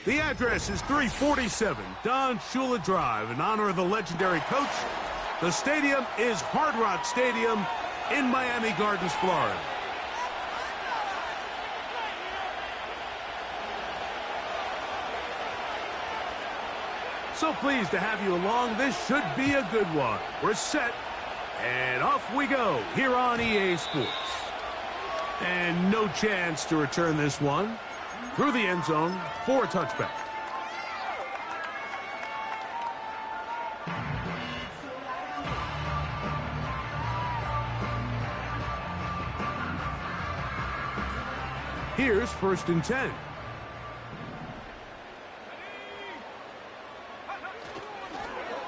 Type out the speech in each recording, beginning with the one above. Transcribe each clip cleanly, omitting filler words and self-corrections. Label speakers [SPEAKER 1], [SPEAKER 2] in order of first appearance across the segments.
[SPEAKER 1] The address is 347 Don Shula Drive in honor of the legendary coach. The stadium is Hard Rock Stadium in Miami Gardens, Florida. So pleased to have you along. This should be a good one. We're set, and off we go here on EA Sports. And no chance to return this one through the end zone for a touchback. Here's 1st and 10.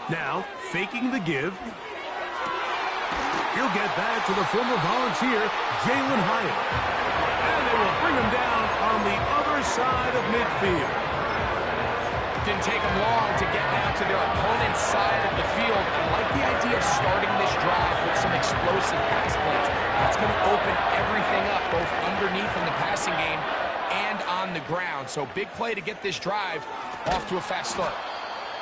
[SPEAKER 1] Now, faking the give. He'll get that to the former Volunteer, Jalen Hyatt. And they will bring him down on the other side of midfield.
[SPEAKER 2] Didn't take them long to get down to their opponent's side of the field. I like the idea of starting this drive with some explosive pass plays. That's going to open everything up, both underneath in the passing game and on the ground. So big play to get this drive off to a fast start.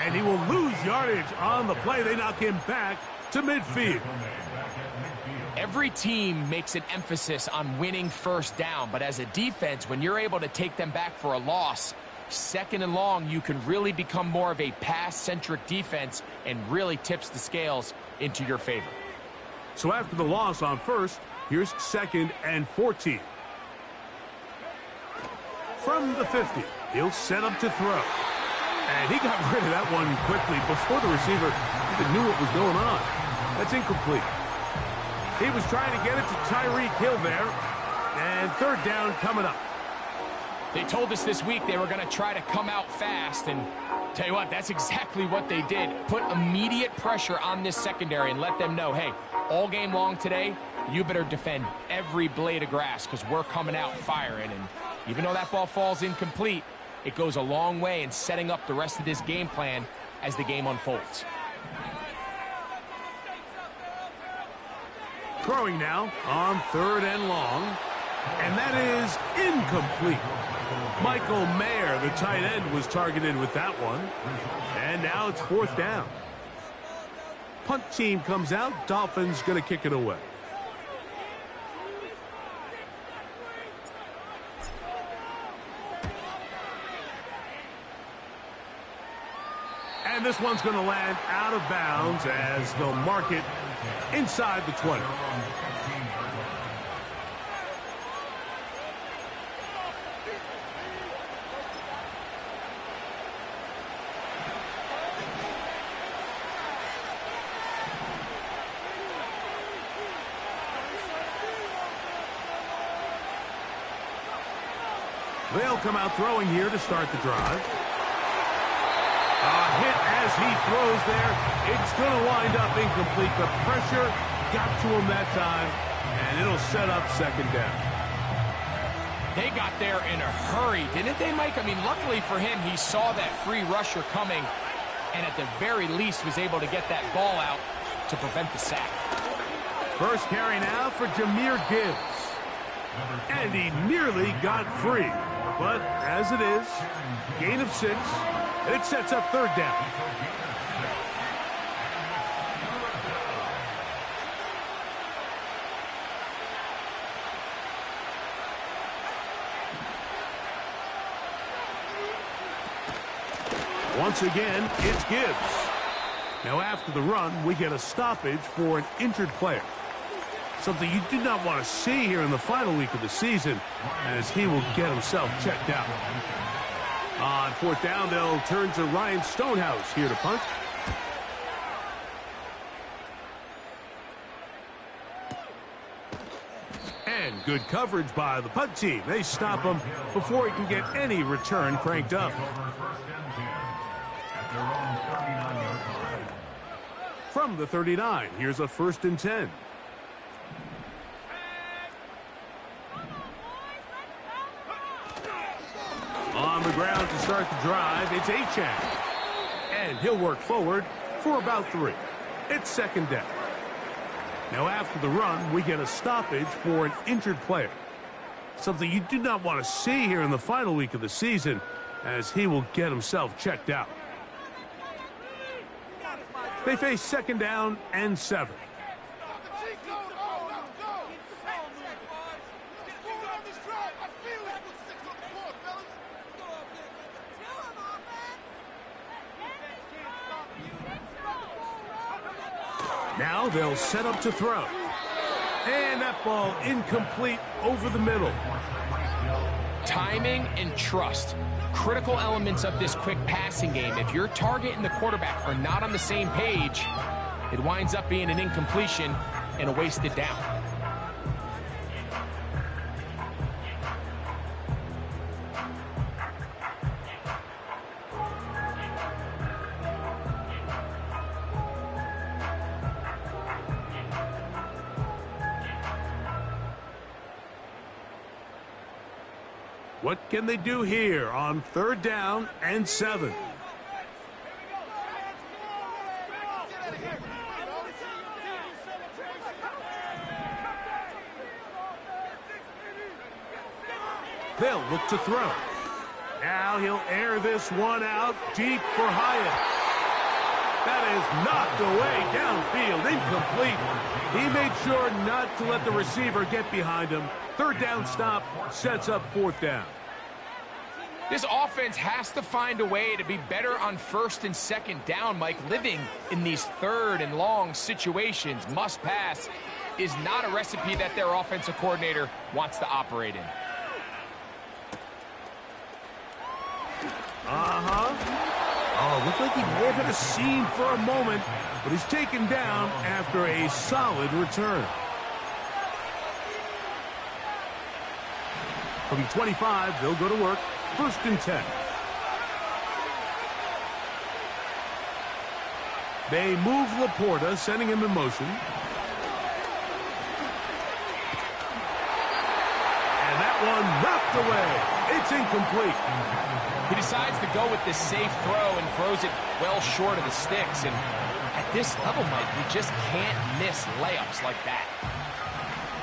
[SPEAKER 1] And he will lose yardage on the play. They knock him back to midfield.
[SPEAKER 2] Every team makes an emphasis on winning first down, but as a defense, when you're able to take them back for a loss, 2nd and long, you can really become more of a pass-centric defense and really tips the scales into your favor.
[SPEAKER 1] So after the loss on 1st, here's 2nd and 14. From the 50, he'll set up to throw. And he got rid of that one quickly before the receiver even knew what was going on. That's incomplete. He was trying to get it to Tyreek Hill there. And 3rd down coming up.
[SPEAKER 2] They told us this week they were going to try to come out fast. And tell you what, that's exactly what they did. Put immediate pressure on this secondary and let them know, hey, all game long today, you better defend every blade of grass because we're coming out firing. And even though that ball falls incomplete, it goes a long way in setting up the rest of this game plan as the game unfolds.
[SPEAKER 1] Throwing now on 3rd and long. And that is incomplete. Michael Mayer, the tight end, was targeted with that one. And now it's 4th down. Punt team comes out. Dolphins going to kick it away. And this one's going to land out of bounds as they'll mark it inside the 20. They'll come out throwing here to start the drive. A hit as he throws there. It's going to wind up incomplete. The pressure got to him that time, and it'll set up 2nd down.
[SPEAKER 2] They got there in a hurry, didn't they, Mike? I mean, luckily for him, he saw that free rusher coming, and at the very least was able to get that ball out to prevent the sack.
[SPEAKER 1] First carry now for Jahmyr Gibbs. And he nearly got free. But as it is, gain of 6, and it sets up 3rd down. Once again, it's Gibbs. Now after the run, we get a stoppage for an injured player. Something you do not want to see here in the final week of the season, as he will get himself checked out. On 4th down, they'll turn to Ryan Stonehouse here to punt. And good coverage by the punt team. They stop him before he can get any return cranked up. From the 39, here's a 1st and 10. On the ground to start the drive, it's Achane. And he'll work forward for about 3. It's 2nd down. Now after the run, we get a stoppage for an injured player. Something you do not want to see here in the final week of the season, as he will get himself checked out. They face second down and 7. Now they'll set up to throw. And that ball incomplete over the middle.
[SPEAKER 2] Timing and trust. Critical elements of this quick passing game. If your target and the quarterback are not on the same page, it winds up being an incompletion and a wasted down.
[SPEAKER 1] What can they do here on third down and 7? They'll look to throw. Now he'll air this one out deep for Hyatt. That is knocked away downfield, incomplete. He made sure not to let the receiver get behind him. Third down stop sets up fourth down.
[SPEAKER 2] This offense has to find a way to be better on first and second down, Mike. Living in these third and long situations, must pass, is not a recipe that their offensive coordinator wants to operate in.
[SPEAKER 1] Oh, looked like he may have hit a seam for a moment, but he's taken down after a solid return. From 25, they'll go to work. First and 10. They move Laporta, sending him in motion. And that one knocked away. It's incomplete.
[SPEAKER 2] He decides to go with this safe throw and throws it well short of the sticks. And at this level, Mike, you just can't miss layups like that.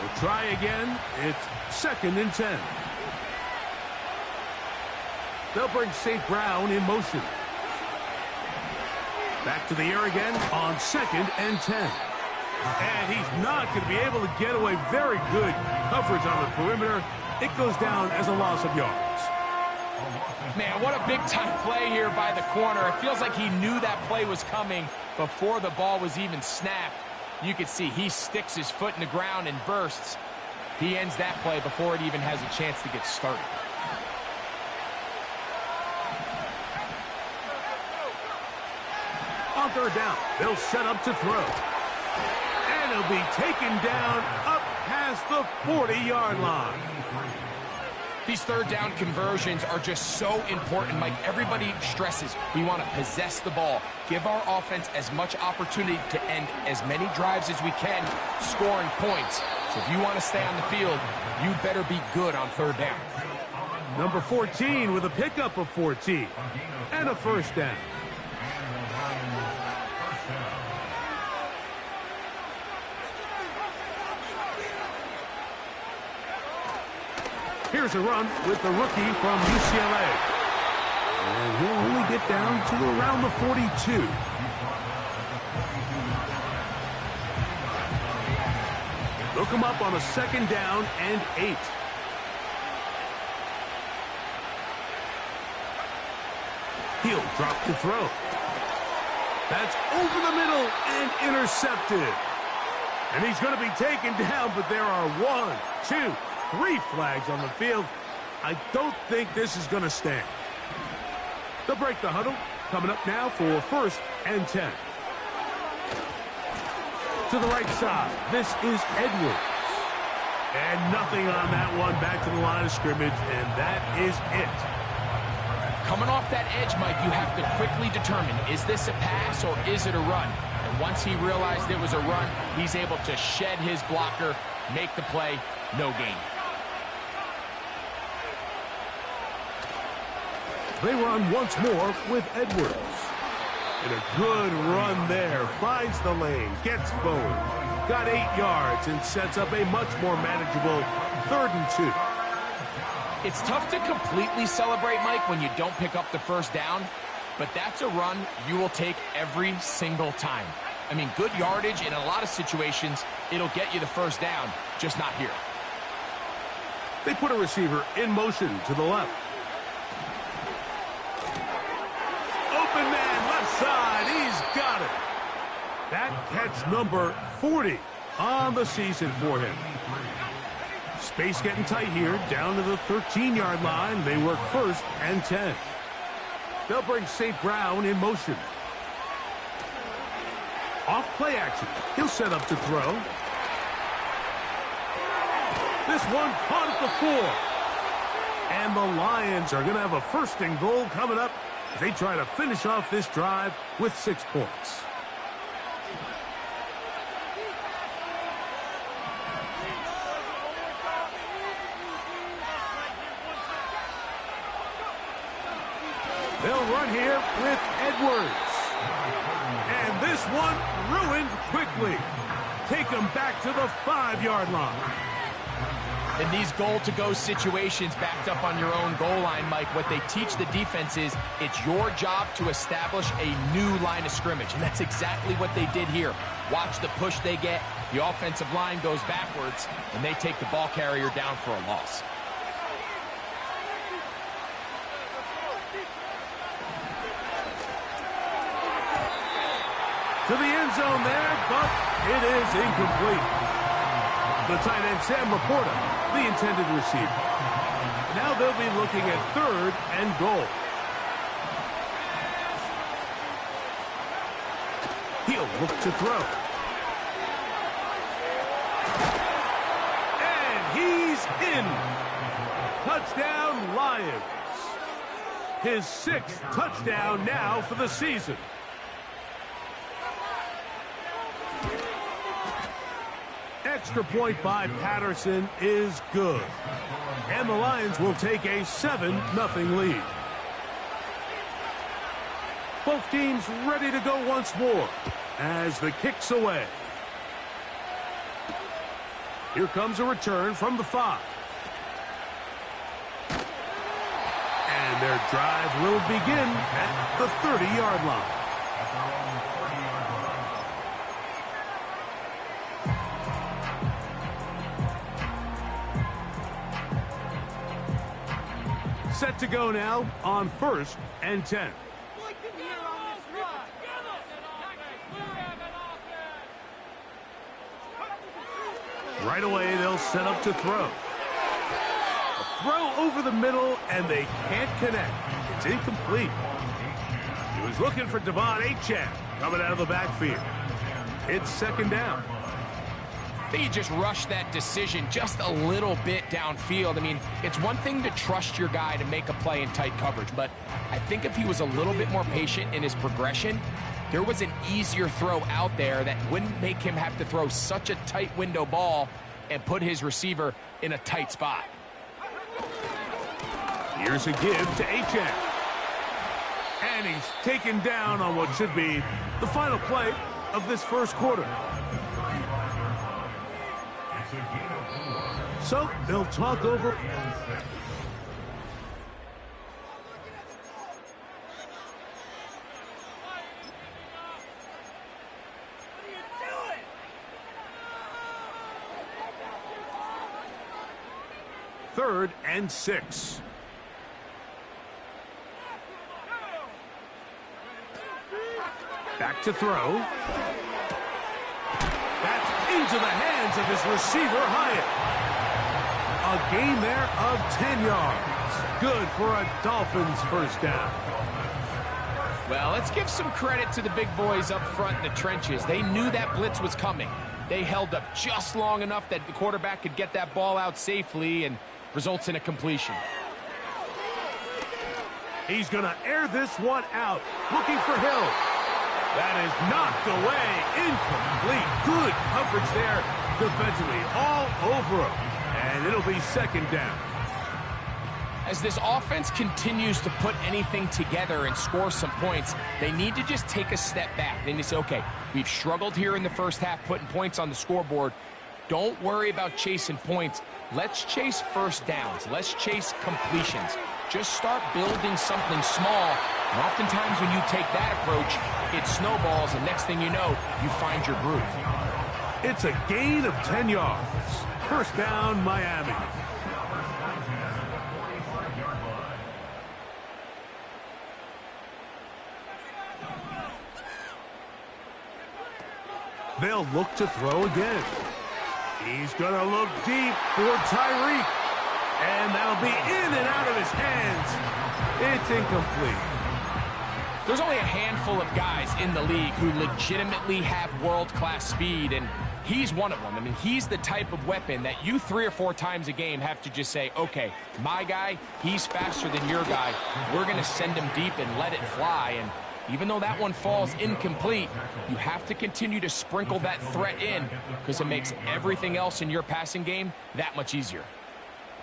[SPEAKER 1] We'll try again. It's second and 10. They'll bring St. Brown in motion. Back to the air again on second and 10. And he's not going to be able to get away. Very good coverage on the perimeter. It goes down as a loss of yards.
[SPEAKER 2] Man, what a big-time play here by the corner. It feels like he knew that play was coming before the ball was even snapped. You can see he sticks his foot in the ground and bursts. He ends that play before it even has a chance to get started.
[SPEAKER 1] On third down, they'll set up to throw. And he'll be taken down up past the 40-yard line.
[SPEAKER 2] These third down conversions are just so important. Mike, everybody stresses we want to possess the ball, give our offense as much opportunity to end as many drives as we can, scoring points. So if you want to stay on the field, you better be good on third down.
[SPEAKER 1] Number 14 with a pickup of 14 and a first down. Here's a run with the rookie from UCLA. And he'll only get down to around the 42. Look him up on a second down and 8. He'll drop to throw. That's over the middle and intercepted. And he's going to be taken down, but there are 1, 2, 3 flags on the field. I don't think this is going to stand. They'll break the huddle. Coming up now for first and 10. To the right side, this is Edwards. And nothing on that one. Back to the line of scrimmage, and that is it.
[SPEAKER 2] Coming off that edge, Mike, you have to quickly determine, is this a pass or is it a run? And once he realized it was a run, he's able to shed his blocker, make the play, no gain.
[SPEAKER 1] They run once more with Edwards. And a good run there. Finds the lane, gets forward. Got 8 yards and sets up a much more manageable 3rd and 2.
[SPEAKER 2] It's tough to completely celebrate, Mike, when you don't pick up the first down, but that's a run you will take every single time. I mean, good yardage in a lot of situations, it'll get you the first down, just not here.
[SPEAKER 1] They put a receiver in motion to the left. Open man, left side, he's got it. That catch number 40 on the season for him. Space getting tight here, down to the 13-yard line. They work 1st and 10. They'll bring St. Brown in motion. Off play action. He'll set up to throw. This one caught at the 4. And the Lions are going to have a 1st and goal coming up as they try to finish off this drive with 6 points. They'll run here with Edwards. And this one ruined quickly. Take them back to the 5-yard line.
[SPEAKER 2] In these goal-to-go situations backed up on your own goal line, Mike, what they teach the defense is it's your job to establish a new line of scrimmage, and that's exactly what they did here. Watch the push they get. The offensive line goes backwards, and they take the ball carrier down for a loss.
[SPEAKER 1] To the end zone there, but it is incomplete. The tight end, Sam Laporta, the intended receiver. Now they'll be looking at 3rd and goal. He'll look to throw. And he's in. Touchdown, Lions. His 6th touchdown now for the season. Extra point by Patterson is good. And the Lions will take a 7-0 lead. Both teams ready to go once more as the kick's away. Here comes a return from the 5. And their drive will begin at the 30-yard line. Set to go now on 1st and 10. Right away, they'll set up to throw. A throw over the middle, and they can't connect. It's incomplete. He was looking for Devon Achane coming out of the backfield. It's 2nd down.
[SPEAKER 2] I think he just rushed that decision just a little bit downfield. I mean, it's one thing to trust your guy to make a play in tight coverage, but I think if he was a little bit more patient in his progression, there was an easier throw out there that wouldn't make him have to throw such a tight window ball and put his receiver in a tight spot.
[SPEAKER 1] Here's a give to Achane. And he's taken down on what should be the final play of this 1st quarter. So they'll talk over. Third and 6. Back to throw. That's into the hands of his receiver, Hyatt. A gain there of 10 yards. Good for a Dolphins 1st down.
[SPEAKER 2] Well, let's give some credit to the big boys up front in the trenches. They knew that blitz was coming. They held up just long enough that the quarterback could get that ball out safely and results in a completion.
[SPEAKER 1] He's going to air this one out. Looking for Hill. That is knocked away. Incomplete. Good coverage there defensively. All over him. And it'll be 2nd down.
[SPEAKER 2] As this offense continues to put anything together and score some points, they need to just take a step back. They need to say, okay, we've struggled here in the 1st half putting points on the scoreboard. Don't worry about chasing points. let's chase first downs. Let's chase completions. Just start building something small. And oftentimes when you take that approach, it snowballs, and next thing you know, you find your groove.
[SPEAKER 1] It's a gain of 10 yards. First down, Miami. They'll look to throw again. He's going to look deep for Tyreek. And that'll be in and out of his hands. It's incomplete.
[SPEAKER 2] There's only a handful of guys in the league who legitimately have world-class speed, and he's one of them. I mean, he's the type of weapon that you 3 or 4 times a game have to just say, okay, my guy, he's faster than your guy. We're going to send him deep and let it fly. And even though that one falls incomplete, you have to continue to sprinkle that threat in because it makes everything else in your passing game that much easier.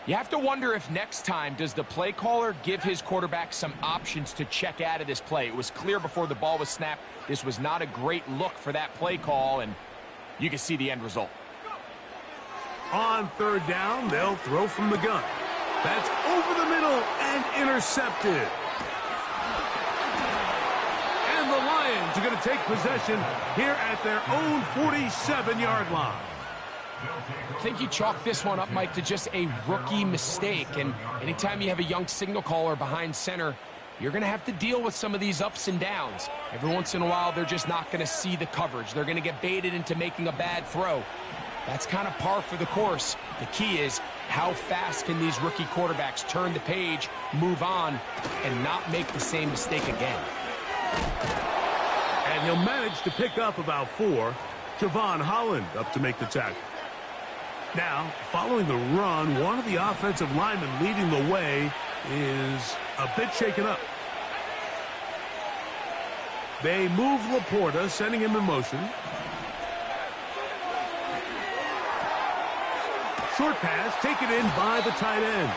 [SPEAKER 2] You have to wonder if next time does the play caller give his quarterback some options to check out of this play. It was clear before the ball was snapped. This was not a great look for that play call, and you can see the end result.
[SPEAKER 1] On third down, they'll throw from the gun. That's over the middle and intercepted. And the Lions are going to take possession here at their own 47-yard line.
[SPEAKER 2] I think you chalk this one up, Mike, to just a rookie mistake. And anytime you have a young signal caller behind center, you're going to have to deal with some of these ups and downs. Every once in a while, they're just not going to see the coverage. They're going to get baited into making a bad throw. That's kind of par for the course. The key is how fast can these rookie quarterbacks turn the page, move on, and not make the same mistake again.
[SPEAKER 1] And he'll manage to pick up about 4. Javon Holland up to make the tackle. Now, following the run, one of the offensive linemen leading the way is a bit shaken up. They move Laporta, sending him in motion. Short pass taken in by the tight end.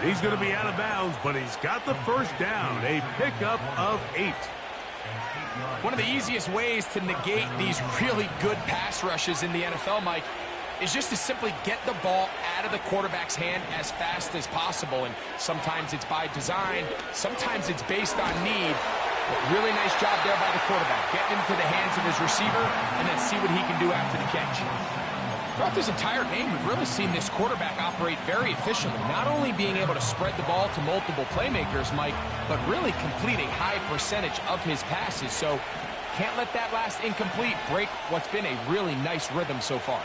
[SPEAKER 1] He's going to be out of bounds, but he's got the first down. A pickup of 8.
[SPEAKER 2] One of the easiest ways to negate these really good pass rushes in the NFL, Mike, is just to simply get the ball out of the quarterback's hand as fast as possible. And sometimes it's by design, sometimes it's based on need. But really nice job there by the quarterback, getting into the hands of his receiver and then see what he can do after the catch. Throughout this entire game, we've really seen this quarterback operate very efficiently, not only being able to spread the ball to multiple playmakers, Mike, but really complete a high percentage of his passes. So can't let that last incomplete break what's been a really nice rhythm so far.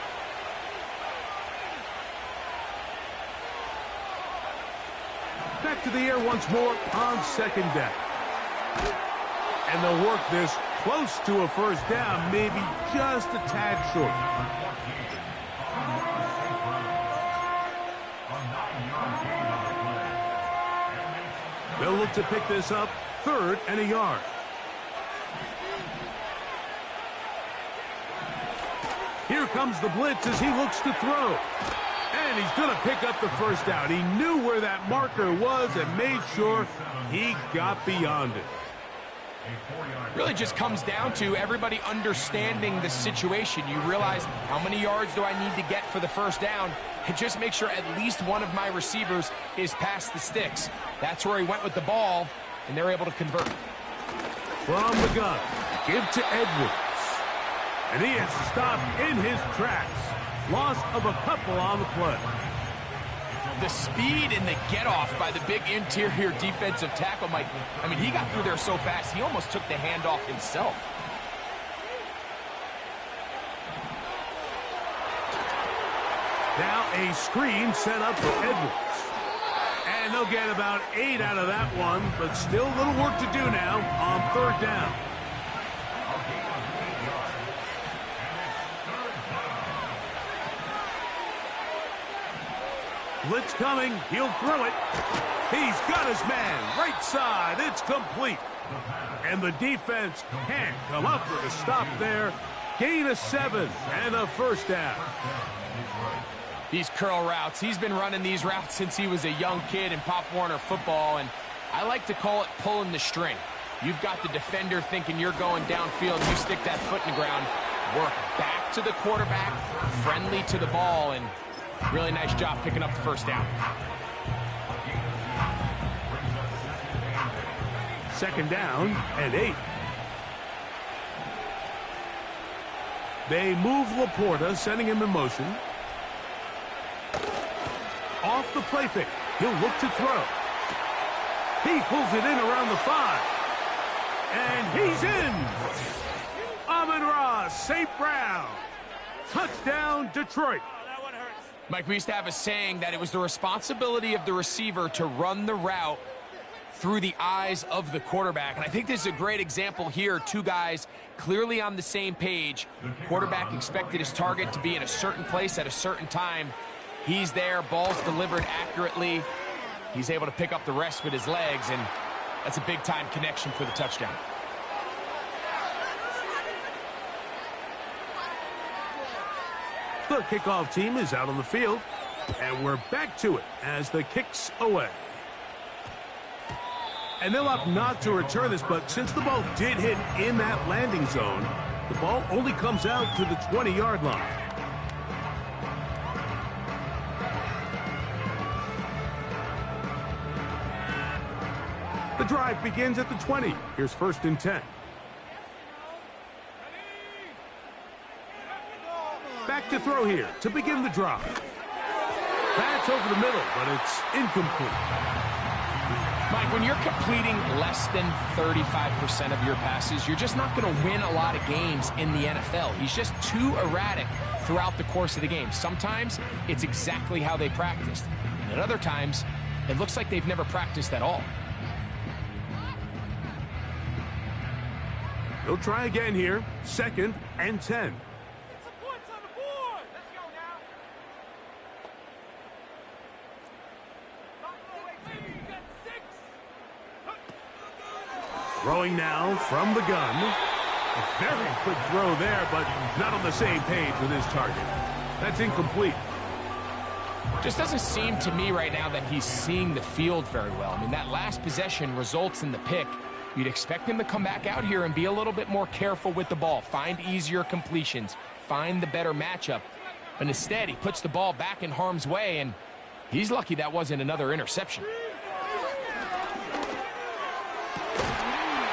[SPEAKER 1] Back to the air once more on second down. And they'll work this close to a first down, maybe just a tad short. They'll look to pick this up, 3rd and a yard. Here comes the blitz as he looks to throw. And he's going to pick up the first down. He knew where that marker was and made sure he got beyond it.
[SPEAKER 2] Really just comes down to everybody understanding the situation. You realize how many yards do I need to get for the first down, and just make sure at least one of my receivers is past the sticks. That's where he went with the ball, and they're able to convert.
[SPEAKER 1] From the gun, give to Edwards. And he is stopped in his tracks. Loss of a couple on the play.
[SPEAKER 2] The speed and the get-off by the big interior defensive tackle, Mike. I mean, he got through there so fast, he almost took the handoff himself.
[SPEAKER 1] Now a screen set up for Edwards. And they'll get about 8 out of that one, but still a little work to do now on third down. Blitz coming. He'll throw it. He's got his man. Right side. It's complete. And the defense can't come up with a stop there. Gain of 7 and a first down.
[SPEAKER 2] These curl routes. He's been running these routes since he was a young kid in Pop Warner football, and I like to call it pulling the string. You've got the defender thinking you're going downfield. You stick that foot in the ground. Work back to the quarterback, friendly to the ball, and Really nice job picking up the first down.
[SPEAKER 1] Second down and 8. They move Laporta, sending him in motion. Off the play fake. He'll look to throw. He pulls it in around the 5. And he's in. Amon-Ra St. Brown. Touchdown, Detroit.
[SPEAKER 2] Mike, we used to have a saying that it was the responsibility of the receiver to run the route through the eyes of the quarterback. And I think this is a great example here. Two guys clearly on the same page. Quarterback expected his target to be in a certain place at a certain time. He's there, ball's delivered accurately. He's able to pick up the rest with his legs, and that's a big-time connection for the touchdown.
[SPEAKER 1] The kickoff team is out on the field, and we're back to it as the kick's away. And they'll opt not to return this, but since the ball did hit in that landing zone, the ball only comes out to the 20-yard line. The drive begins at the 20. Here's 1st and 10. Back to throw here to begin the drive. That's over the middle, but it's incomplete.
[SPEAKER 2] Mike, when you're completing less than 35% of your passes, you're just not going to win a lot of games in the NFL. He's just too erratic throughout the course of the game. Sometimes it's exactly how they practiced. And at other times, it looks like they've never practiced at all.
[SPEAKER 1] They'll try again here. 2nd and 10. Throwing now from the gun. A very quick throw there, but not on the same page with his target. That's incomplete.
[SPEAKER 2] Just doesn't seem to me right now that he's seeing the field very well. I mean, that last possession results in the pick. You'd expect him to come back out here and be a little bit more careful with the ball, find easier completions, find the better matchup. But instead, he puts the ball back in harm's way, and he's lucky that wasn't another interception.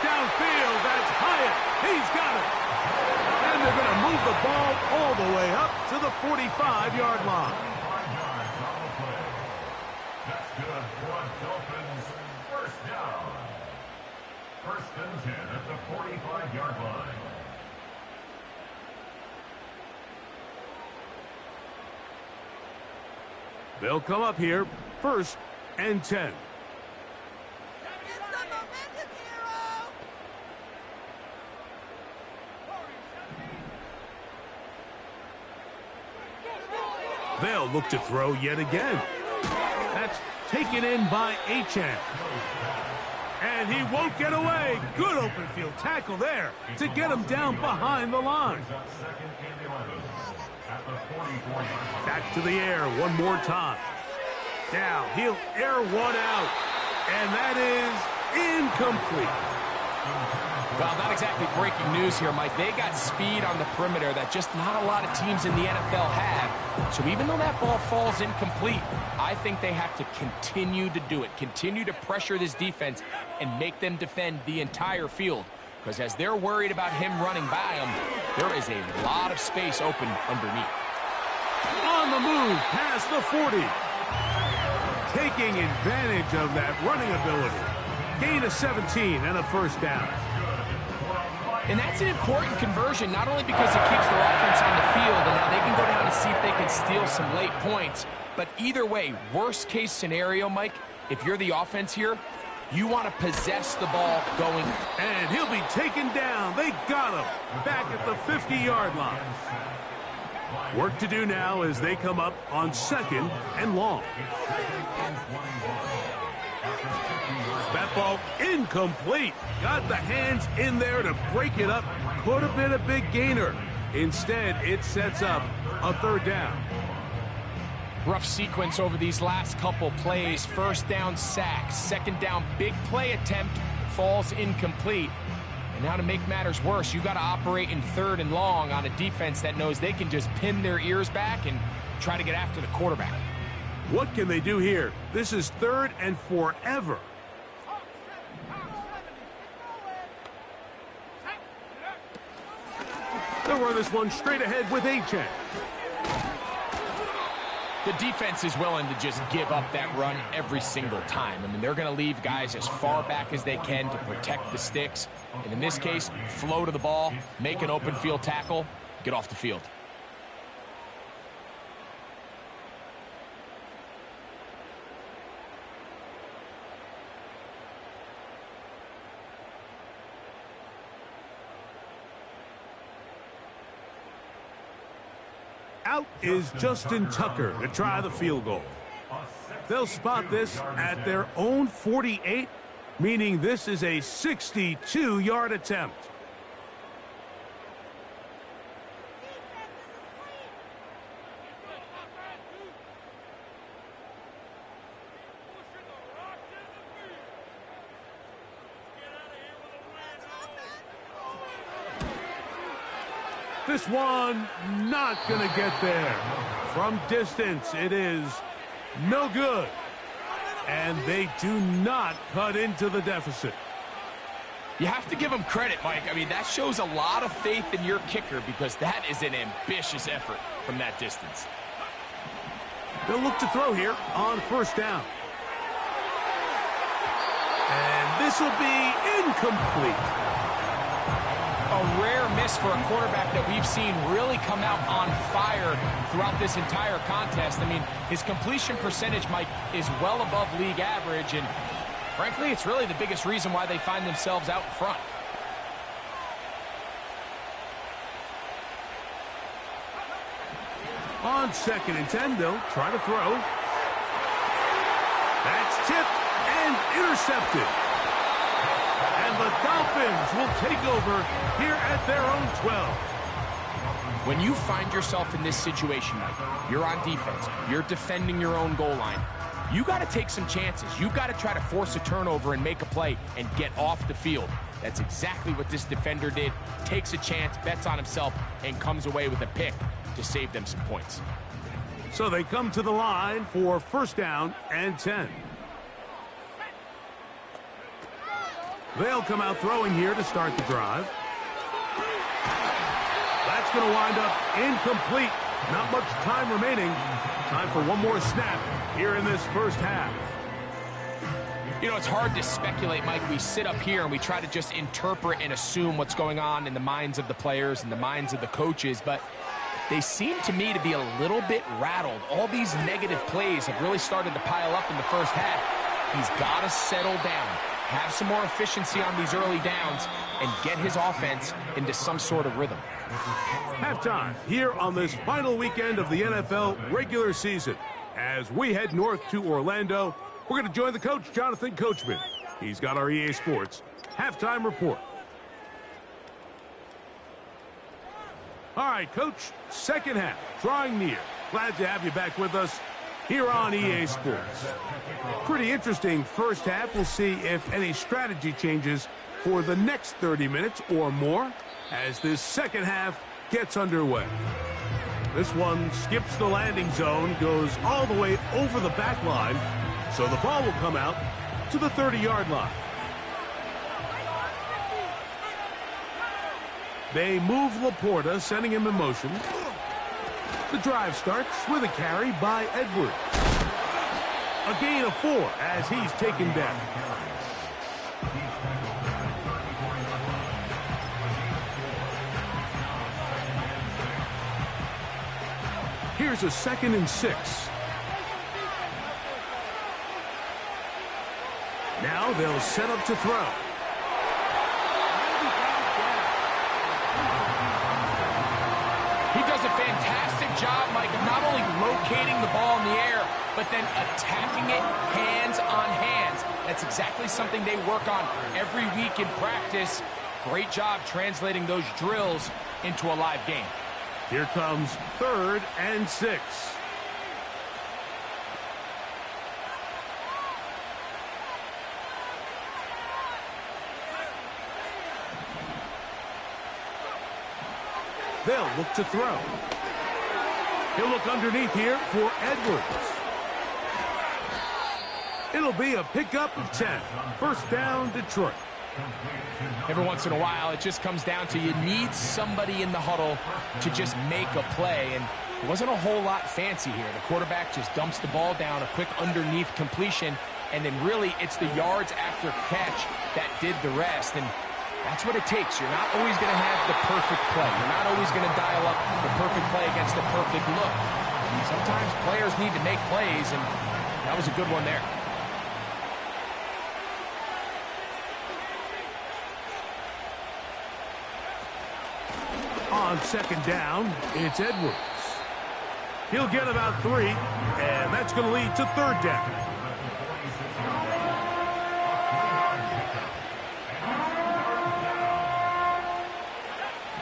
[SPEAKER 1] Downfield, that's Hyatt. He's got it. And they're going to move the ball all the way up to the 45-yard line.
[SPEAKER 3] That's good for Dolphins. First down. 1st and 10 at the 45-yard line.
[SPEAKER 1] They'll come up here. 1st and 10. They'll look to throw yet again. That's taken in by Achane. And he won't get away. Good open field tackle there to get him down behind the line. Back to the air one more time. Now he'll air one out. And that is incomplete.
[SPEAKER 2] Well, not exactly breaking news here, Mike. They got speed on the perimeter that just not a lot of teams in the NFL have. So even though that ball falls incomplete, I think they have to continue to do it, continue to pressure this defense and make them defend the entire field. Because as they're worried about him running by them, there is a lot of space open underneath.
[SPEAKER 1] On the move past the 40. Taking advantage of that running ability. Gain of 17 and a 1st down.
[SPEAKER 2] And that's an important conversion, not only because it keeps their offense on the field, and now they can go down and see if they can steal some late points. But either way, worst case scenario, Mike, if you're the offense here, you want to possess the ball going.
[SPEAKER 1] And he'll be taken down. They got him back at the 50-yard line. Work to do now as they come up on 2nd and long. That ball incomplete. Got the hands in there to break it up. Could have been a big gainer. Instead, it sets up a 3rd down.
[SPEAKER 2] Rough sequence over these last couple plays. 1st down sack. 2nd down big play attempt falls incomplete. And now to make matters worse, you got to operate in 3rd and long on a defense that knows they can just pin their ears back and try to get after the quarterback.
[SPEAKER 1] What can they do here? This is 3rd and forever. They'll run this one straight ahead with Achane.
[SPEAKER 2] The defense is willing to just give up that run every single time. I mean, they're going to leave guys as far back as they can to protect the sticks. And in this case, flow to the ball, make an open field tackle, get off the field.
[SPEAKER 1] Out is Justin Tucker to try the field goal. They'll spot this at their own 48, meaning this is a 62-yard attempt. This one not going to get there. From distance, it is no good. And they do not cut into the deficit.
[SPEAKER 2] You have to give them credit, Mike. I mean, that shows a lot of faith in your kicker because that is an ambitious effort from that distance.
[SPEAKER 1] They'll look to throw here on 1st down. And this will be incomplete.
[SPEAKER 2] A rare miss for a quarterback that we've seen really come out on fire throughout this entire contest. I mean, his completion percentage, Mike, is well above league average, and frankly, it's really the biggest reason why they find themselves out in front.
[SPEAKER 1] On 2nd and 10, they'll try to throw. That's tipped and intercepted. And the Dolphins will take over here at their own 12.
[SPEAKER 2] When you find yourself in this situation, Mike, you're on defense, you're defending your own goal line, you got to take some chances. You got to try to force a turnover and make a play and get off the field. That's exactly what this defender did. Takes a chance, bets on himself, and comes away with a pick to save them some points.
[SPEAKER 1] So they come to the line for 1st down and 10. They'll come out throwing here to start the drive. That's going to wind up incomplete. Not much time remaining. Time for one more snap here in this 1st half.
[SPEAKER 2] You know, it's hard to speculate, Mike. We sit up here and we try to just interpret and assume what's going on in the minds of the players and the minds of the coaches, but they seem to me to be a little bit rattled. All these negative plays have really started to pile up in the 1st half. He's got to settle down, have some more efficiency on these early downs, and get his offense into some sort of rhythm.
[SPEAKER 1] Halftime here on this final weekend of the NFL regular season. As we head north to Orlando, we're going to join the coach, Jonathan Coachman. He's got our EA Sports halftime report. All right, Coach, 2nd half, drawing near. Glad to have you back with us here on EA Sports. Pretty interesting 1st half. We'll see if any strategy changes for the next 30 minutes or more as this 2nd half gets underway. This one skips the landing zone, goes all the way over the back line, so the ball will come out to the 30-yard line. They move Laporta, sending him in motion. The drive starts with a carry by Edwards. A gain of 4 as he's taken down. Here's a 2nd and 6. Now they'll set up to throw.
[SPEAKER 2] He does a fantastic job, Mike, of not only locating the ball in the air, but then attacking it hands on hands. That's exactly something they work on every week in practice. Great job translating those drills into a live game.
[SPEAKER 1] Here comes 3rd and 6. They'll look to throw. He'll look underneath here for Edwards. It'll be a pickup of 10. First down, Detroit.
[SPEAKER 2] Every once in a while, it just comes down to you need somebody in the huddle to just make a play, and it wasn't a whole lot fancy here. The quarterback just dumps the ball down, a quick underneath completion, and then really it's the yards after catch that did the rest, and that's what it takes. You're not always going to have the perfect play. You're not always going to dial up the perfect play against the perfect look. Sometimes players need to make plays, and that was a good one there.
[SPEAKER 1] On second down, it's Edwards. He'll get about 3, and that's going to lead to third down.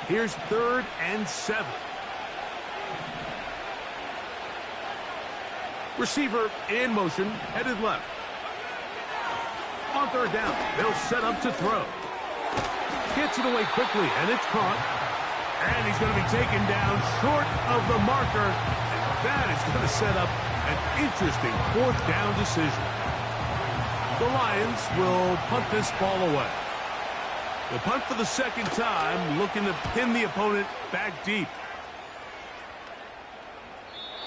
[SPEAKER 1] Here's 3rd and 7. Receiver in motion, headed left. On third down, they'll set up to throw. Gets it away quickly, and it's caught. And he's going to be taken down short of the marker. And that is going to set up an interesting 4th down decision. The Lions will punt this ball away. They'll punt for the second time, looking to pin the opponent back deep.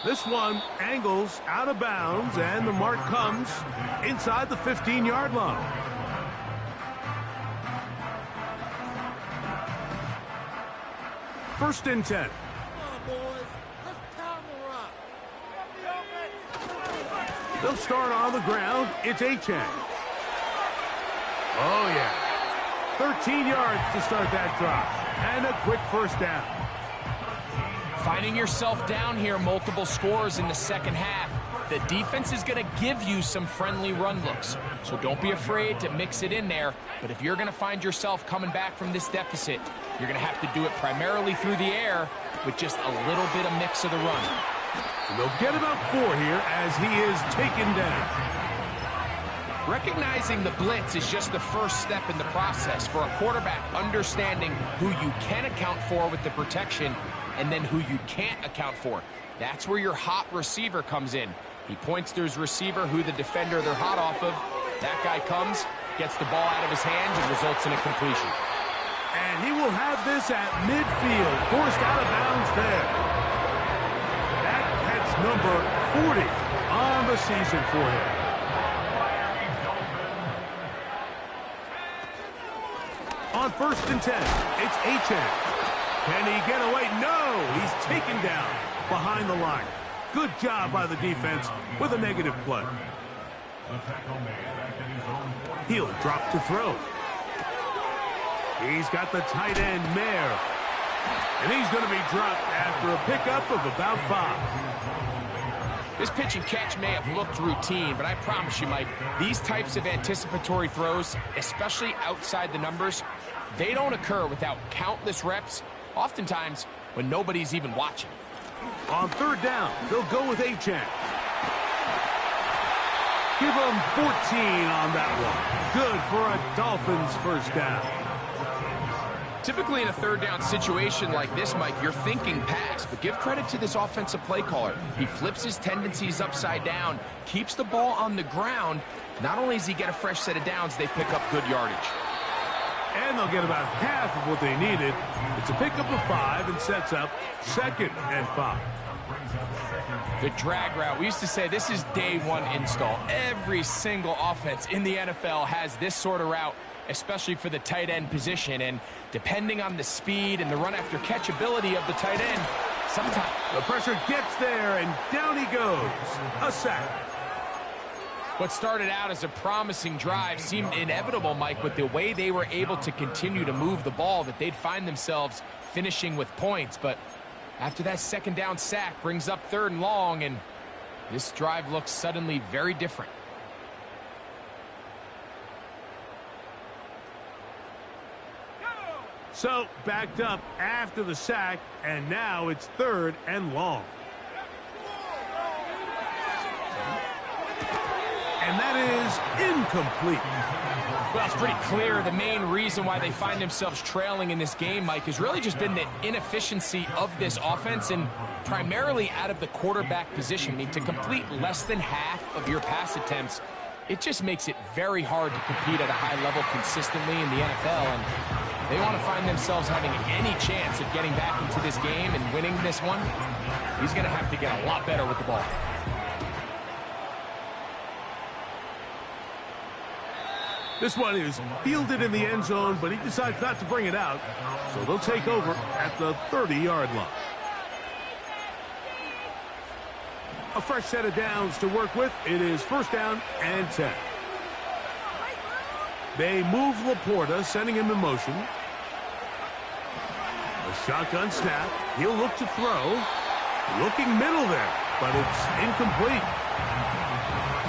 [SPEAKER 1] This one angles out of bounds, and the mark comes inside the 15-yard line. First and 10.
[SPEAKER 4] Come on, boys. Let's time them up.
[SPEAKER 1] They'll start on the ground. It's Achane. Oh, yeah. 13 yards to start that drive. And a quick first down.
[SPEAKER 2] Finding yourself down here, multiple scores in the second half. The defense is going to give you some friendly run looks. So don't be afraid to mix it in there. But if you're going to find yourself coming back from this deficit, you're going to have to do it primarily through the air with just a little bit of mix of the run.
[SPEAKER 1] And they'll get about 4 here as he is taken down.
[SPEAKER 2] Recognizing the blitz is just the first step in the process for a quarterback, understanding who you can account for with the protection and then who you can't account for. That's where your hot receiver comes in. He points to his receiver, who the defender they're hot off of. That guy comes, gets the ball out of his hands, and results in a completion.
[SPEAKER 1] And he will have this at midfield, forced out of bounds there. That catch number 40 on the season for him. On first and 10, it's Achane. Can he get away? No, he's taken down behind the line. Good job by the defense with a negative play. He'll drop to throw. He's got the tight end, Mayer. And he's going to be dropped after a pickup of about 5.
[SPEAKER 2] This pitch and catch may have looked routine, but I promise you, Mike, these types of anticipatory throws, especially outside the numbers, they don't occur without countless reps, oftentimes when nobody's even watching.
[SPEAKER 1] On third down, they'll go with Achane. Give him 14 on that one. Good for a Dolphins first down.
[SPEAKER 2] Typically in a third down situation like this, Mike, you're thinking pass, but give credit to this offensive play caller. He flips his tendencies upside down, keeps the ball on the ground. Not only does he get a fresh set of downs, they pick up good yardage.
[SPEAKER 1] And they'll get about half of what they needed. It's a pickup of 5 and sets up 2nd and 5.
[SPEAKER 2] The drag route. We used to say this is day one install. Every single offense in the NFL has this sort of route, especially for the tight end position. And depending on the speed and the run after catch ability of the tight end, sometimes
[SPEAKER 1] the pressure gets there and down he goes. A sack.
[SPEAKER 2] What started out as a promising drive seemed inevitable, Mike, with the way they were able to continue to move the ball, that they'd find themselves finishing with points. But after that second down sack brings up 3rd and long, and this drive looks suddenly very different.
[SPEAKER 1] So backed up after the sack, and now it's 3rd and long. And that is incomplete.
[SPEAKER 2] Well, it's pretty clear the main reason why they find themselves trailing in this game, Mike, has really just been the inefficiency of this offense and primarily out of the quarterback position. I mean, to complete less than half of your pass attempts, it just makes it very hard to compete at a high level consistently in the NFL. And they want to find themselves having any chance of getting back into this game and winning this one. He's going to have to get a lot better with the ball.
[SPEAKER 1] This one is fielded in the end zone, but he decides not to bring it out. So they'll take over at the 30-yard line. A fresh set of downs to work with. It is first down and 10. They move Laporta, sending him in motion. A shotgun snap. He'll look to throw. Looking middle there, but it's incomplete.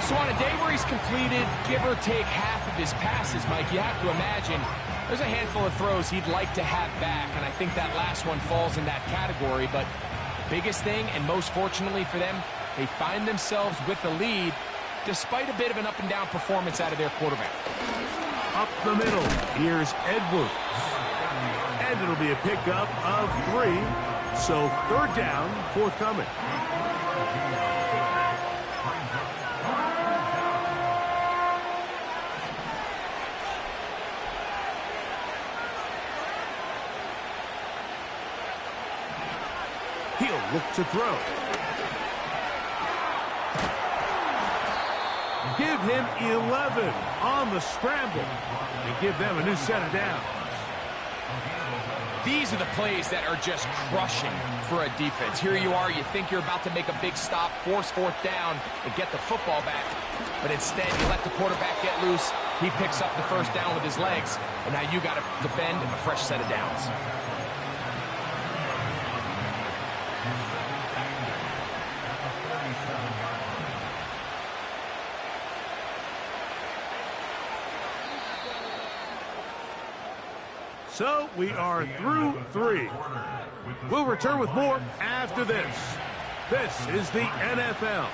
[SPEAKER 2] So on a day where he's completed, give or take half of his passes, Mike, you have to imagine there's a handful of throws he'd like to have back, and I think that last one falls in that category. But biggest thing, and most fortunately for them, they find themselves with the lead despite a bit of an up-and-down performance out of their quarterback.
[SPEAKER 1] Up the middle, here's Edwards. And it'll be a pickup of 3. So third down, forthcoming. He'll look to throw. Give him 11 on the scramble and give them a new set of downs.
[SPEAKER 2] These are the plays that are just crushing for a defense. Here you are, you think you're about to make a big stop, force fourth down, and get the football back. But instead, you let the quarterback get loose. He picks up the first down with his legs, and now you got to defend a fresh set of downs.
[SPEAKER 1] So we are through 3. We'll return with more after this. This is the NFL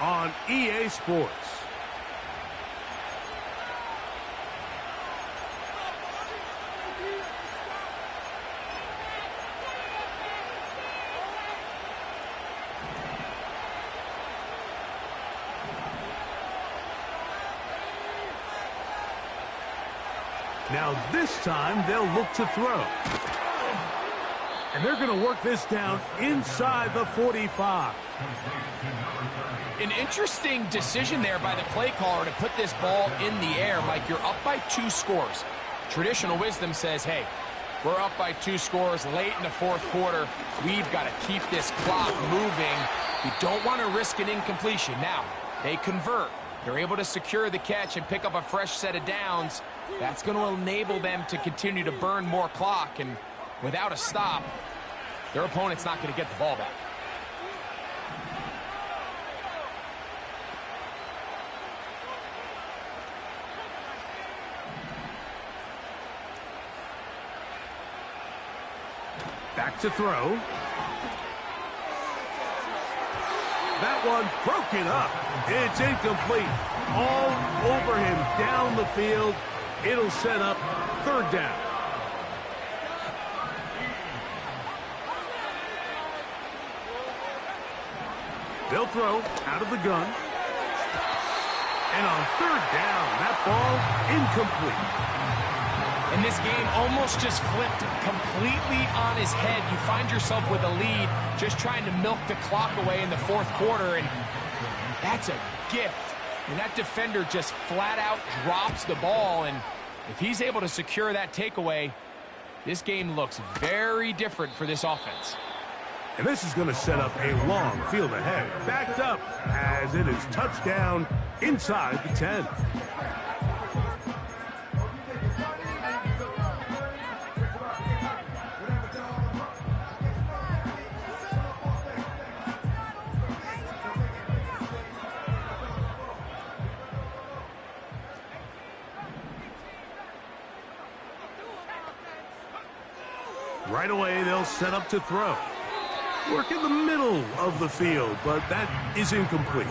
[SPEAKER 1] on EA Sports. Now this time they'll look to throw. And they're going to work this down inside the 45.
[SPEAKER 2] An interesting decision there by the play caller to put this ball in the air. Mike, you're up by 2 scores. Traditional wisdom says, hey, we're up by 2 scores late in the fourth quarter. We've got to keep this clock moving. You don't want to risk an incompletion. Now, they convert. They're able to secure the catch and pick up a fresh set of downs. That's going to enable them to continue to burn more clock, and without a stop, their opponent's not going to get the ball back.
[SPEAKER 1] Back to throw. That one broken up. It's incomplete. All over him down the field. It'll set up third down. They'll throw out of the gun. And on third down, that ball incomplete.
[SPEAKER 2] And this game almost just flipped completely on his head. You find yourself with a lead, just trying to milk the clock away in the fourth quarter, and that's a gift. And that defender just flat out drops the ball, and if he's able to secure that takeaway, this game looks very different for this offense.
[SPEAKER 1] And this is going to set up a long field ahead. Backed up as it is touchdown inside the 10. Right away, they'll set up to throw. Work in the middle of the field, but that is incomplete.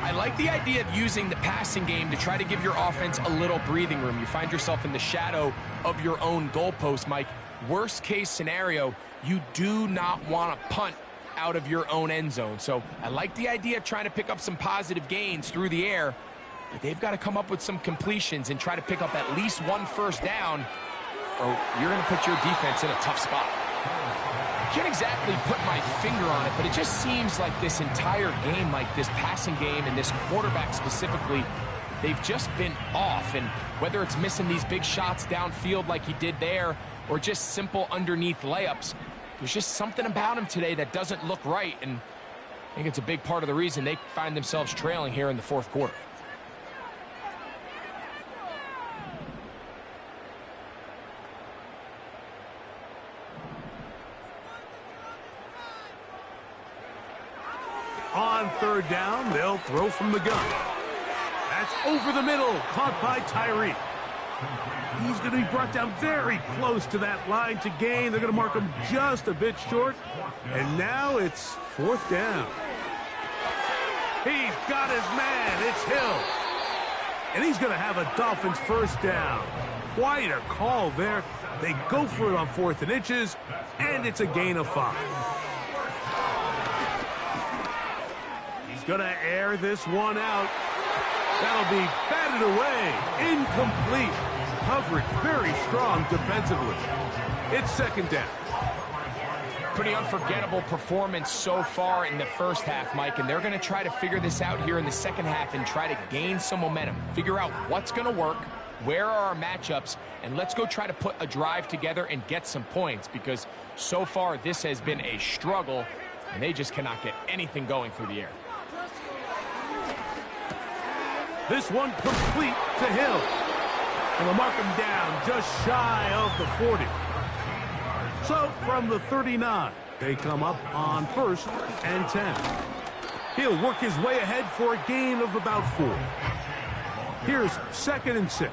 [SPEAKER 2] I like the idea of using the passing game to try to give your offense a little breathing room. You find yourself in the shadow of your own goalpost, Mike. Worst case scenario, you do not want to punt out of your own end zone. So I like the idea of trying to pick up some positive gains through the air, but they've got to come up with some completions and try to pick up at least one first down, or you're going to put your defense in a tough spot. I can't exactly put my finger on it, but it just seems like this entire game, like this passing game and this quarterback specifically, they've just been off. And whether it's missing these big shots downfield like he did there, or just simple underneath layups, there's just something about him today that doesn't look right, and I think it's a big part of the reason they find themselves trailing here in the fourth quarter.
[SPEAKER 1] On third down, they'll throw from the gun. That's over the middle, caught by Tyree. He's going to be brought down very close to that line to gain. They're going to mark him just a bit short. And now it's fourth down. He's got his man. It's Hill. And he's going to have a Dolphins first down. Quite a call there. They go for it on 4th and inches, and it's a gain of 5. He's going to air this one out. That'll be batted away. Incomplete. Coverage very strong defensively. It's second down.
[SPEAKER 2] Pretty unforgettable performance so far in the first half, Mike, and they're going to try to figure this out here in the second half and try to gain some momentum. Figure out what's going to work, where are our matchups, and let's go try to put a drive together and get some points, because so far this has been a struggle, and they just cannot get anything going through the air.
[SPEAKER 1] This one complete to Hill. And they'll mark him down just shy of the 40. So from the 39, they come up on 1st and 10. He'll work his way ahead for a gain of about 4. Here's 2nd and 6.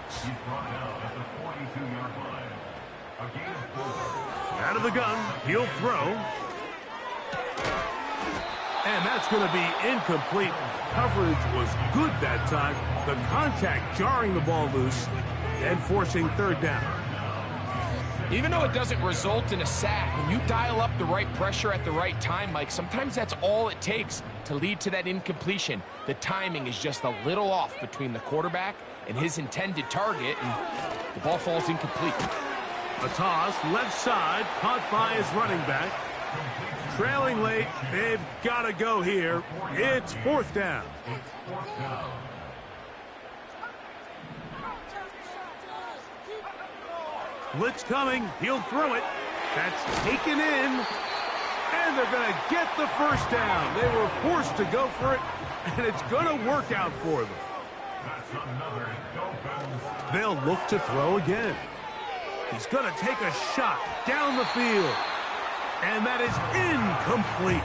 [SPEAKER 1] Out of the gun, he'll throw. And that's going to be incomplete. Coverage was good that time. The contact jarring the ball loose and forcing 3rd down.
[SPEAKER 2] Even though it doesn't result in a sack, when you dial up the right pressure at the right time, Mike, sometimes that's all it takes to lead to that incompletion. The timing is just a little off between the quarterback and his intended target, and the ball falls incomplete.
[SPEAKER 1] A toss, left side, caught by his running back. Trailing late, they've got to go here. It's 4th down. Blitz coming. He'll throw it. That's taken in. And they're going to get the first down. They were forced to go for it, and it's going to work out for them. They'll look to throw again. He's going to take a shot down the field. And that is incomplete.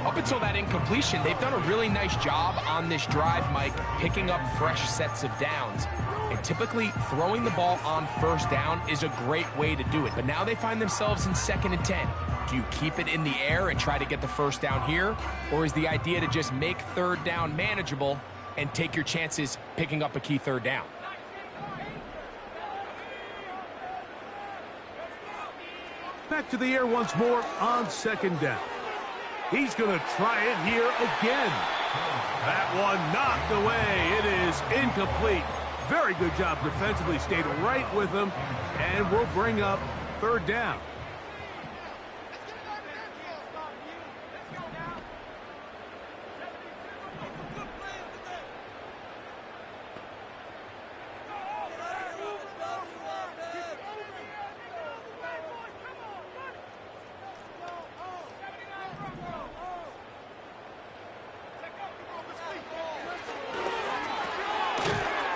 [SPEAKER 2] Up until that incompletion, they've done a really nice job on this drive, Mike, picking up fresh sets of downs. And typically, throwing the ball on 1st down is a great way to do it. But now they find themselves in 2nd and 10. Do you keep it in the air and try to get the first down here? Or is the idea to just make 3rd down manageable and take your chances picking up a key 3rd down?
[SPEAKER 1] Back to the air once more on 2nd down. He's going to try it here again. That one knocked away. It is incomplete. Very good job defensively. Stayed right with him. And we'll bring up 3rd down.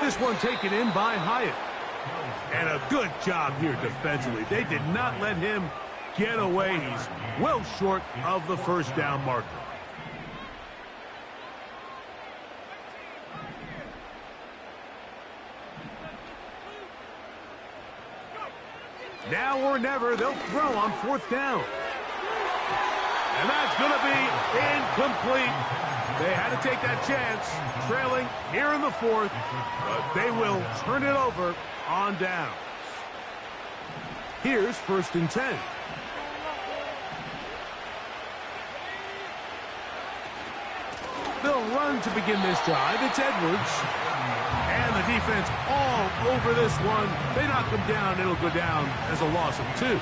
[SPEAKER 1] This one taken in by Hyatt. And a good job here defensively. They did not let him get away. He's well short of the first down marker. Now or never, they'll throw on 4th down. And that's going to be incomplete. They had to take that chance, trailing here in the fourth, but they will turn it over on downs. Here's 1st and 10. They'll run to begin this drive. It's Edwards. And the defense all over this one. They knock him down. It'll go down as a loss of 2.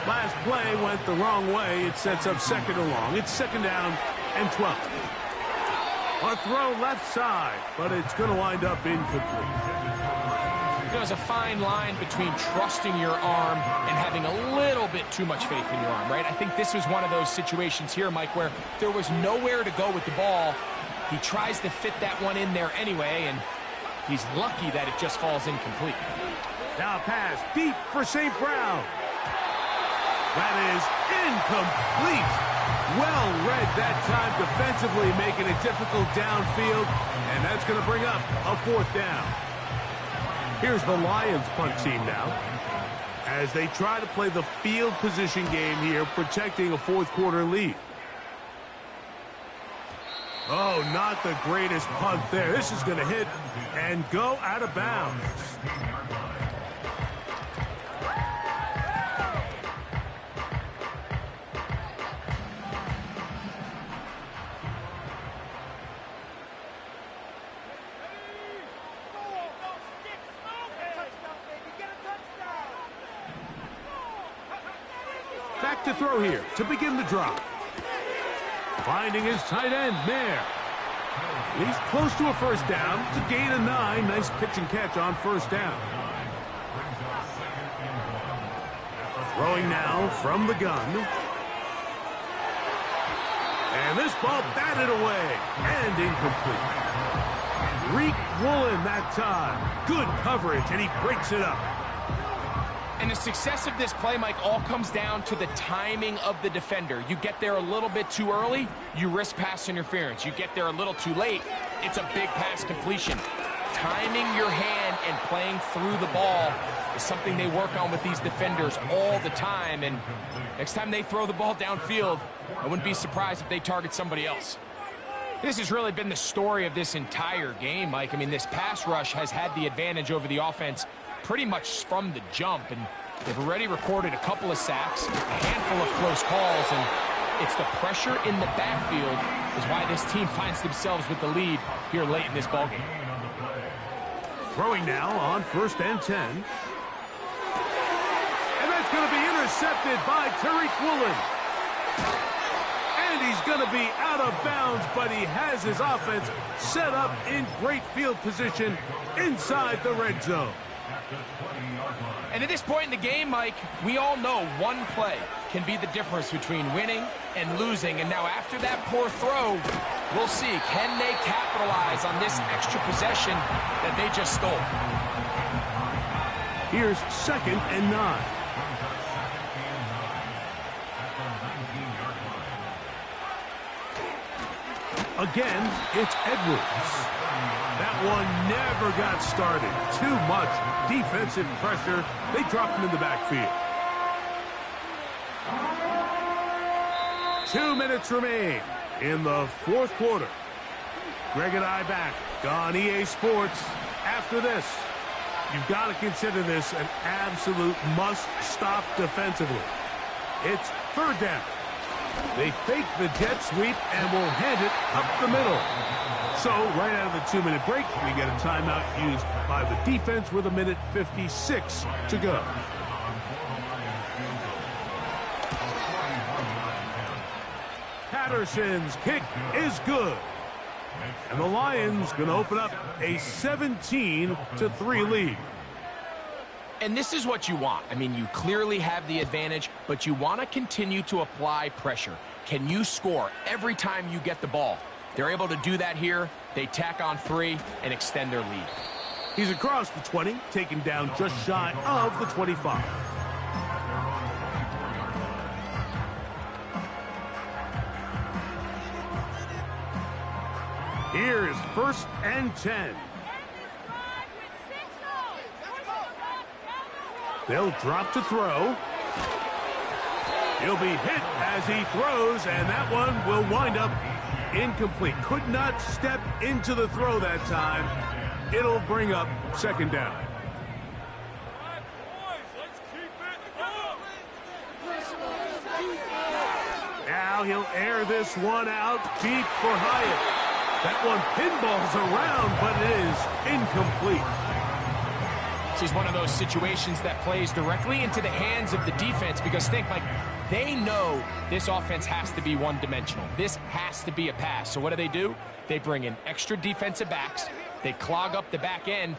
[SPEAKER 1] Last play went the wrong way. It sets up 2nd and long. It's 2nd down and 12. A throw left side, but it's going to wind up incomplete.
[SPEAKER 2] There's a fine line between trusting your arm and having a little bit too much faith in your arm, right? I think this was one of those situations here, Mike, where there was nowhere to go with the ball. He tries to fit that one in there anyway, and he's lucky that it just falls incomplete.
[SPEAKER 1] Now a pass deep for St. Brown. That is incomplete. Well read that time defensively, making it difficult downfield, and that's going to bring up a 4th down. Here's the Lions punt team now, as they try to play the field position game here, protecting a 4th quarter lead. Oh, not the greatest punt there. This is going to hit and go out of bounds. Back to throw here to begin the drive. Finding his tight end there. He's close to a 1st down. It's a gain of 9. Nice pitch and catch on 1st down. Throwing now from the gun. And this ball batted away and incomplete. Tariq Woolen that time. Good coverage, and he breaks it up.
[SPEAKER 2] And the success of this play, Mike, all comes down to the timing of the defender. You get there a little bit too early, you risk pass interference. You get there a little too late, it's a big pass completion. Timing your hand and playing through the ball is something they work on with these defenders all the time. And next time they throw the ball downfield, I wouldn't be surprised if they target somebody else. This has really been the story of this entire game, Mike. I mean, this pass rush has had the advantage over the offense pretty much from the jump, and they've already recorded a couple of sacks, a handful of close calls, and it's the pressure in the backfield is why this team finds themselves with the lead here late in this ballgame.
[SPEAKER 1] Throwing now on 1st and 10. And that's going to be intercepted by Tariq Woolen. And he's going to be out of bounds, but he has his offense set up in great field position inside the red zone.
[SPEAKER 2] And at this point in the game, Mike, we all know one play can be the difference between winning and losing. And now after that poor throw, we'll see, can they capitalize on this extra possession that they just stole?
[SPEAKER 1] Here's 2nd and 9. Again, it's Edwards. That one never got started. Too much defensive pressure. They dropped him in the backfield. 2 minutes remain in the 4th quarter. Greg and I back on EA Sports. After this, you've got to consider this an absolute must-stop defensively. It's 3rd down. They fake the jet sweep and will hand it up the middle. So, right out of the 2-minute break, we get a timeout used by the defense with 1:56 to go. Patterson's kick is good. And the Lions going to open up a 17-3 lead.
[SPEAKER 2] And this is what you want. I mean, you clearly have the advantage, but you want to continue to apply pressure. Can you score every time you get the ball? They're able to do that here. They tack on 3 and extend their lead.
[SPEAKER 1] He's across the 20, taken down just shy of the 25. Here's 1st and 10. They'll drop to throw. He'll be hit as he throws, and that one will wind up incomplete. Could not step into the throw that time. It'll bring up second down. Now he'll air this one out deep for Hyatt. That one pinballs around, but it is incomplete.
[SPEAKER 2] This is one of those situations that plays directly into the hands of the defense, because think, Mike, they know this offense has to be one-dimensional. This has to be a pass. So what do? They bring in extra defensive backs. They clog up the back end.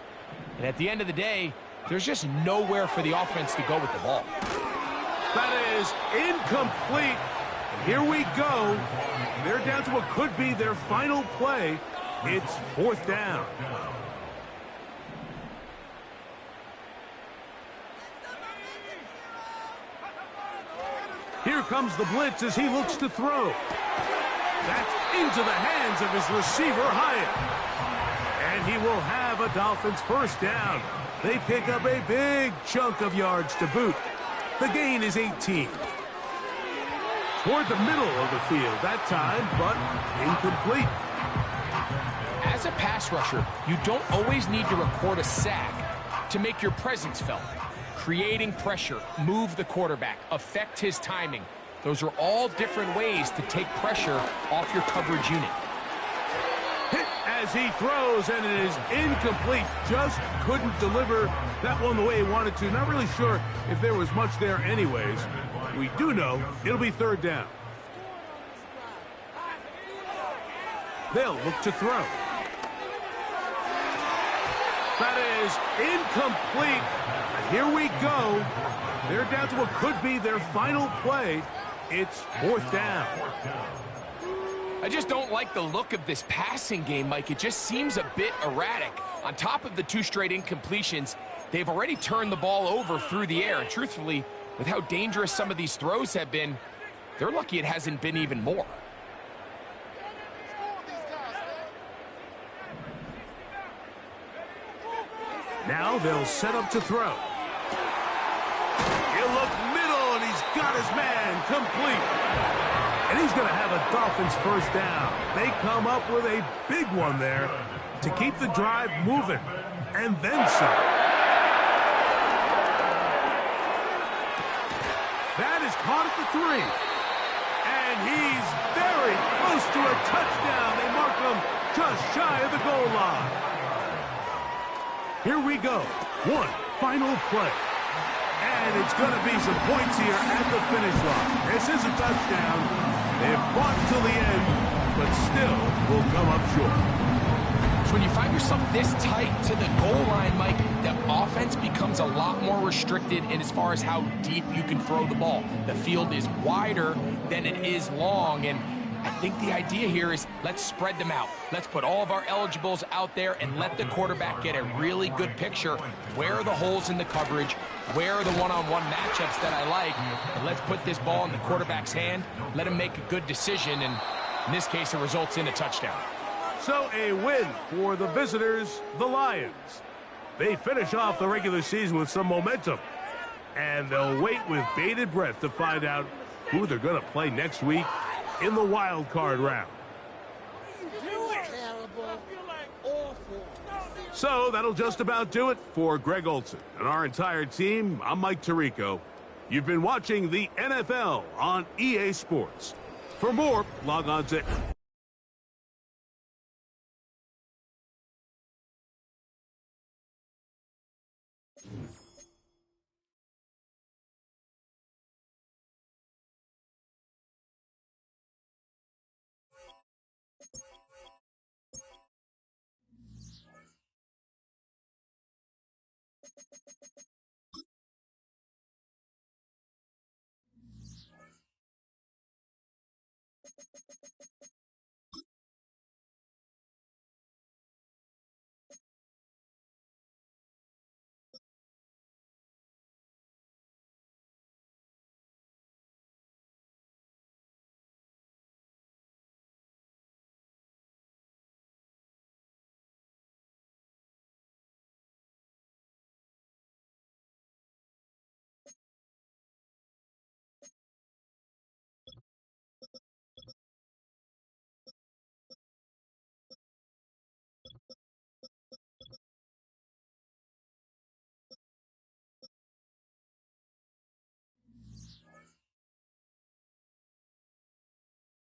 [SPEAKER 2] And at the end of the day, there's just nowhere for the offense to go with the ball.
[SPEAKER 1] That is incomplete. And here we go. They're down to what could be their final play. It's fourth down. Here comes the blitz as he looks to throw. That's into the hands of his receiver, Hyatt. And he will have a Dolphins first down. They pick up a big chunk of yards to boot. The gain is 18. Toward the middle of the field that time, but incomplete.
[SPEAKER 2] As a pass rusher, you don't always need to record a sack to make your presence felt. Creating pressure, move the quarterback, affect his timing. Those are all different ways to take pressure off your coverage unit.
[SPEAKER 1] Hit as he throws, and it is incomplete. Just couldn't deliver that one the way he wanted to. Not really sure if there was much there anyways. We do know it'll be third down. They'll look to throw. That is incomplete. And here we go. They're down to what could be their final play. It's fourth down.
[SPEAKER 2] I just don't like the look of this passing game, Mike. It just seems a bit erratic. On top of the 2 straight incompletions, they've already turned the ball over through the air. And truthfully, with how dangerous some of these throws have been, they're lucky it hasn't been even more.
[SPEAKER 1] Now they'll set up to throw. He'll look middle, and he's got his man complete. And he's going to have a Dolphins first down. They come up with a big one there to keep the drive moving, and then some. That is caught at the 3. And he's very close to a touchdown. They mark him just shy of the goal line. Here we go. One final play. And it's going to be some points here at the finish line. This is a touchdown. They've fought until the end, but still will come up short.
[SPEAKER 2] So when you find yourself this tight to the goal line, Mike, the offense becomes a lot more restricted in as far as how deep you can throw the ball. The field is wider than it is long, and I think the idea here is let's spread them out. Let's put all of our eligibles out there and let the quarterback get a really good picture. Where are the holes in the coverage? Where are the one-on-one matchups that I like? And let's put this ball in the quarterback's hand. Let him make a good decision, and in this case, it results in a touchdown.
[SPEAKER 1] So a win for the visitors, the Lions. They finish off the regular season with some momentum. And they'll wait with bated breath to find out who they're going to play next week in the wild card round. So that'll just about do it for Greg Olsen and our entire team. I'm Mike Tirico. You've been watching the NFL on EA Sports. For more, log on to